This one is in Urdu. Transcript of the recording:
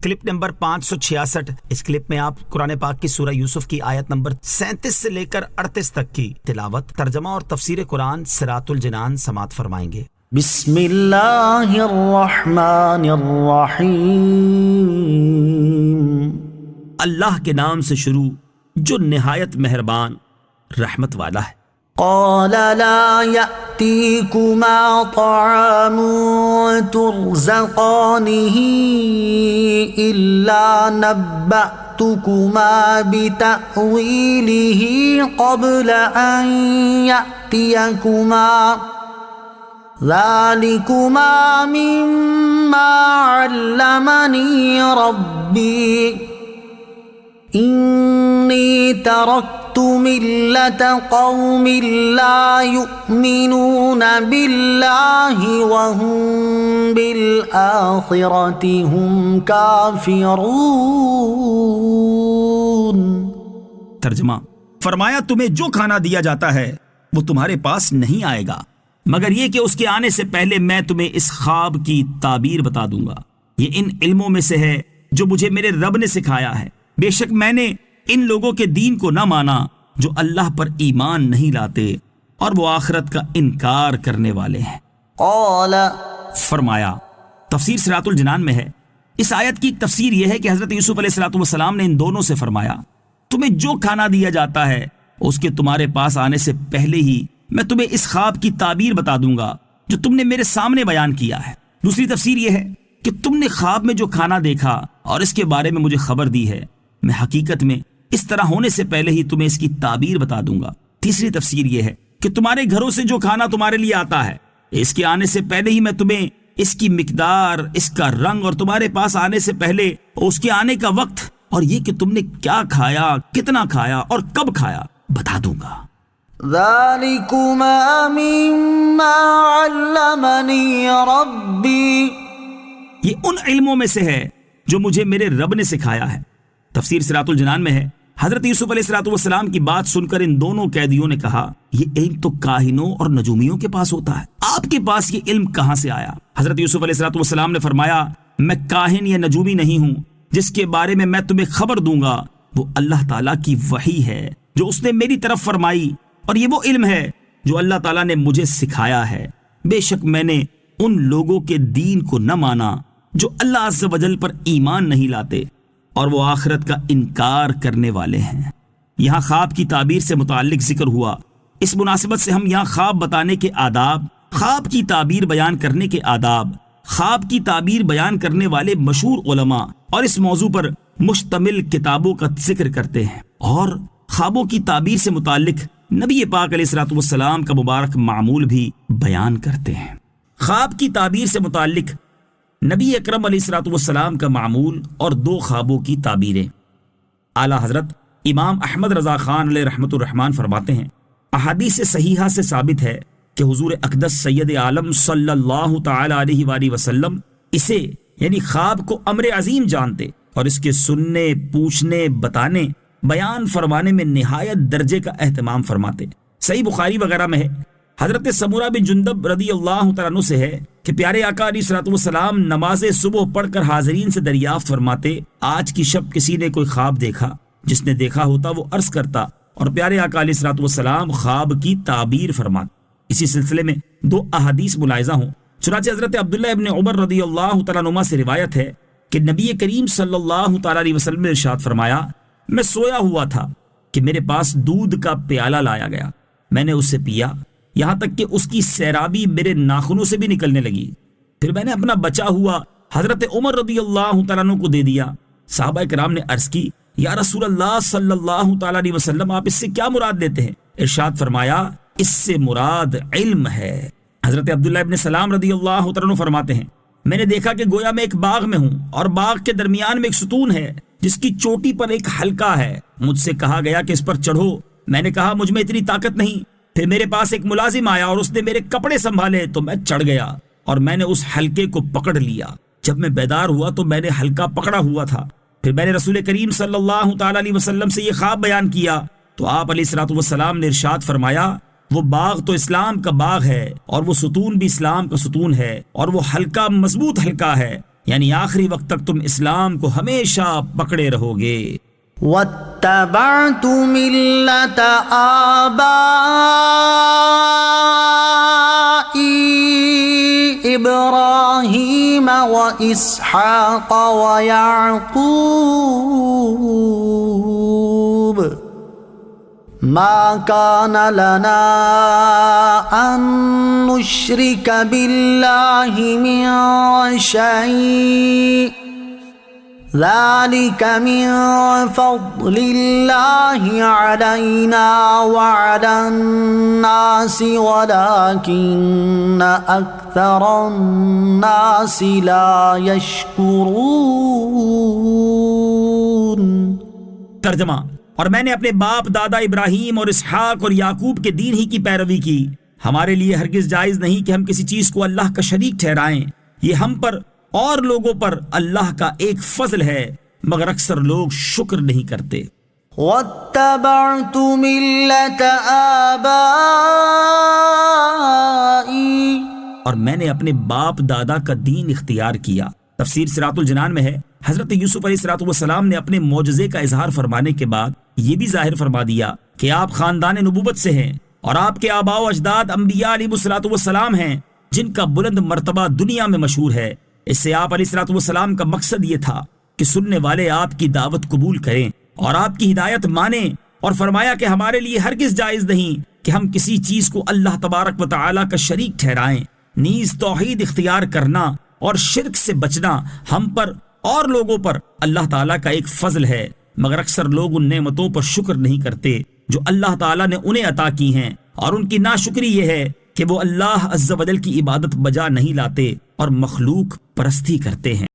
Clip number 566۔ اس کلپ میں آپ قرآن پاک کی سورہ یوسف کی آیت نمبر 37 سے لے کر 38 تک کی تلاوت، ترجمہ اور تفسیر قرآن صراط الجنان سماعت فرمائیں گے۔ بسم اللہ الرحمن الرحیم۔ اللہ کے نام سے شروع جو نہایت مہربان رحمت والا ہے۔ قال لا يأتيكما طعام ترزقانه إلا نبأتكما بتأويله قبل أن يأتيكما ذلكما مما علمني ربي إني تركت ملة قوم لا يؤمنون بالله وهم بالآخرة هم كافرون۔ ترجمہ، فرمایا تمہیں جو کھانا دیا جاتا ہے وہ تمہارے پاس نہیں آئے گا مگر یہ کہ اس کے آنے سے پہلے میں تمہیں اس خواب کی تعبیر بتا دوں گا۔ یہ ان علموں میں سے ہے جو مجھے میرے رب نے سکھایا ہے۔ بے شک میں نے ان لوگوں کے دین کو نہ مانا جو اللہ پر ایمان نہیں لاتے اور وہ آخرت کا انکار کرنے والے ہیں۔ قال، فرمایا، تفسیر صراط الجنان میں ہے۔ اس آیت کی تفسیر یہ ہے کہ حضرت یوسف علیہ السلام نے ان دونوں سے فرمایا، تمہیں جو کھانا دیا جاتا ہے اس کے تمہارے پاس آنے سے پہلے ہی میں تمہیں اس خواب کی تعبیر بتا دوں گا جو تم نے میرے سامنے بیان کیا ہے۔ دوسری تفسیر یہ ہے کہ تم نے خواب میں جو کھانا دیکھا اور اس کے بارے میں مجھے خبر دی ہے، میں حقیقت میں اس طرح ہونے سے پہلے ہی تمہیں اس کی تعبیر بتا دوں گا۔ تیسری تفسیر یہ ہے کہ تمہارے گھروں سے جو کھانا تمہارے لیے آتا ہے اس کے آنے سے پہلے ہی میں تمہیں اس کی مقدار، اس کا رنگ اور تمہارے پاس آنے سے پہلے اس کے آنے کا وقت اور یہ کہ تم نے کیا کھایا، کتنا کھایا اور کب کھایا بتا دوں گا۔ ذَلِكُمَا مِمَّا عَلَّمَنِي رَبِّي، یہ ان علموں میں سے ہے جو مجھے میرے رب نے سکھایا ہے۔ تفسیر صراط الجنان میں ہے، حضرت یوسف علیہ السلام کی بات سن کر ان دونوں قیدیوں نے کہا، یہ علم تو کاہنوں اور نجومیوں کے پاس ہوتا ہے، آپ کے پاس یہ علم کہاں سے آیا؟ حضرت یوسف علیہ السلام نے فرمایا، میں کاہن یا نجومی نہیں ہوں، جس کے بارے میں تمہیں خبر دوں گا وہ اللہ تعالیٰ کی وحی ہے جو اس نے میری طرف فرمائی، اور یہ وہ علم ہے جو اللہ تعالیٰ نے مجھے سکھایا ہے۔ بے شک میں نے ان لوگوں کے دین کو نہ مانا جو اللہ عز و جل پر ایمان نہیں لاتے اور وہ آخرت کا انکار کرنے والے ہیں۔ یہاں خواب کی تعبیر سے متعلق ذکر ہوا۔ اس مناسبت سے ہم یہاں خواب بتانے کے آداب، خواب کی تعبیر بیان کرنے کے آداب، خواب کی تعبیر بیان کرنے والے مشہور علماء اور اس موضوع پر مشتمل کتابوں کا ذکر کرتے ہیں، اور خوابوں کی تعبیر سے متعلق نبی پاک علیہ السلام کا مبارک معمول بھی بیان کرتے ہیں۔ خواب کی تعبیر سے متعلق نبی اکرم علیہ السلام کا معمول اور دو خوابوں کی تعبیریں۔ اعلیٰ حضرت امام احمد رضا خان علیہ رحمۃ الرحمن فرماتے ہیں، احادیث صحیحہ سے ثابت ہے کہ حضور اقدس سید عالم صلی اللہ تعالی علیہ وآلہ وسلم اسے یعنی خواب کو امر عظیم جانتے اور اس کے سننے، پوچھنے، بتانے، بیان فرمانے میں نہایت درجے کا اہتمام فرماتے۔ صحیح بخاری وغیرہ میں ہے، حضرت سمورہ بن جندب رضی اللہ تعالیٰ عنہ سے ہے کہ پیارے آقا علیہ السلام نماز صبح پڑھ کر حاضرین سے دریافت فرماتے، آج کی شب کسی نے کوئی خواب دیکھا؟ جس نے دیکھا ہوتا وہ عرض کرتا اور پیارے آقا علیہ السلام خواب کی تعبیر فرماتے۔ اسی سلسلے میں دو احادیث ملاحظہ ہوں۔ چنانچہ حضرت عبداللہ ابن عمر رضی اللہ تعالیٰ عنہما سے روایت ہے کہ نبی کریم صلی اللہ تعالیٰ علیہ وسلم نے ارشاد فرمایا، میں سویا ہوا تھا کہ میرے پاس دودھ کا پیالہ لایا گیا، میں نے اسے پیا یہاں تک کہ اس کی سیرابی میرے ناخنوں سے بھی نکلنے لگی، پھر میں نے اپنا بچا ہوا حضرت عمر رضی اللہ تعالیٰ عنہ کو دے دیا۔ صحابہ کرام نے عرض کی، یا رسول اللہ صلی اللہ تعالیٰ علیہ وسلم، آپ اس سے کیا مراد لیتے ہیں؟ ارشاد فرمایا، اس سے مراد علم ہے۔ حضرت عبداللہ ابن سلام رضی اللہ تعالیٰ عنہ فرماتے ہیں، میں نے دیکھا کہ گویا میں ایک باغ میں ہوں اور باغ کے درمیان میں ایک ستون ہے جس کی چوٹی پر ایک حلقہ ہے، مجھ سے کہا گیا کہ اس پر چڑھو، میں نے کہا مجھ میں اتنی طاقت نہیں، پھر میرے پاس ایک ملازم آیا اور اس نے میرے کپڑے سنبھالے تو میں چڑھ گیا اور میں نے اس حلقے کو پکڑ لیا، جب میں بیدار ہوا تو میں نے حلقہ پکڑا ہوا تھا، پھر میں نے رسول کریم صلی اللہ تعالی علیہ وسلم سے یہ خواب بیان کیا تو آپ علیہ السلام نے ارشاد فرمایا، وہ باغ تو اسلام کا باغ ہے اور وہ ستون بھی اسلام کا ستون ہے اور وہ حلقہ مضبوط حلقہ ہے، یعنی آخری وقت تک تم اسلام کو ہمیشہ پکڑے رہو گے۔ واتبعت ملة آبائي إبراهيم وإسحاق ويعقوب ما كان لنا أن نشرك بالله من شيء ذلك من فضل الله علينا وعلى الناس ولكن أكثر الناس لا يشكرون۔ ترجمہ، اور میں نے اپنے باپ دادا ابراہیم اور اسحاق اور یعقوب کے دین ہی کی پیروی کی۔ ہمارے لیے ہرگز جائز نہیں کہ ہم کسی چیز کو اللہ کا شریک ٹھہرائیں، یہ ہم پر اور لوگوں پر اللہ کا ایک فضل ہے، مگر اکثر لوگ شکر نہیں کرتے۔ واتبعت ملة آبائي، اور میں نے اپنے باپ دادا کا دین اختیار کیا۔ تفسیر صراط الجنان میں ہے، حضرت یوسف علیہ السلام نے اپنے معجزے کا اظہار فرمانے کے بعد یہ بھی ظاہر فرما دیا کہ آپ خاندان نبوت سے ہیں اور آپ کے آباء و اجداد انبیاء علیہ السلام ہیں جن کا بلند مرتبہ دنیا میں مشہور ہے۔ اس سے آپ علیہ السلام کا مقصد یہ تھا کہ سننے والے آپ کی دعوت قبول کریں اور آپ کی ہدایت مانیں، اور فرمایا کہ ہمارے لیے ہرگز جائز نہیں کہ ہم کسی چیز کو اللہ تبارک و تعالی کا شریک ٹھہرائیں، نیز توحید اختیار کرنا اور شرک سے بچنا ہم پر اور لوگوں پر اللہ تعالیٰ کا ایک فضل ہے، مگر اکثر لوگ ان نعمتوں پر شکر نہیں کرتے جو اللہ تعالیٰ نے انہیں عطا کی ہیں، اور ان کی ناشکری یہ ہے کہ وہ اللہ عز و جل کی عبادت بجا نہیں لاتے اور مخلوق پرستی کرتے ہیں۔